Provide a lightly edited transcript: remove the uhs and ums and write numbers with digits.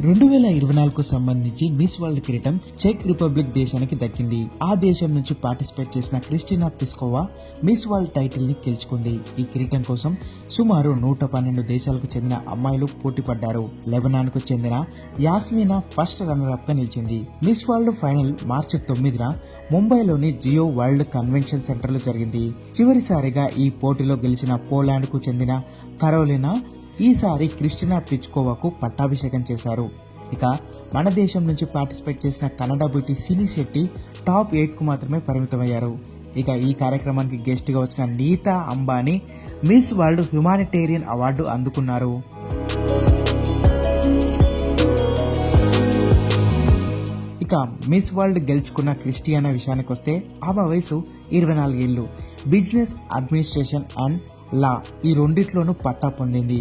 2024కు సంబంధించి miss world కిరీటం check republic దేశానికి దక్కింది. ఆ దేశం నుంచి పార్టిసిపేట్ చేసిన Christina Pliskova miss world title ని గెలుచుకుంది. ఈ కిరీటం కోసం సుమారు 112 దేశాలకు చెందిన అమ్మాయిలు పోటీ పడ్డారు. లెబనాన్ కు చెందిన యాస్మినా ఫస్ట్ రన్నర్ అప్ గా నిలిచింది. మిస్ వరల్డ్ ఫైనల్ మార్చి 9న ముంబైలోని జియో వరల్డ్ కన్వెన్షన్ సెంటర్ లో జరిగింది. చివరిసారిగా ఈ పోటీలో గెలిచిన పోలాండ్ కు చెందిన కరోలినా ఈసారి క్రిస్టినా ప్లిస్కోవాకు పట్టాభిషేకం చేశారు. ఇక మన దేశం నుంచి పార్టిసిపేట్ చేసిన కన్నడ బ్యూటీ సినీ శెట్టి టాప్ 8 కు మాత్రమే పరిమితమయ్యారు. ఇక ఈ కార్యక్రమానికి గెస్ట్ గా వచ్చిన Nita Ambani Miss World humanitarian award అందుకున్నారు. ఇక మిస్ వరల్డ్ గెలుచుకున్న క్రిస్టియానా విషయానికి వస్తే ఆమె వయసు 24 ఏళ్లు. బిజినెస్, అడ్మినిస్ట్రేషన్ అండ్ లా ఈ రెండిట్లోనూ పట్టా పొందింది.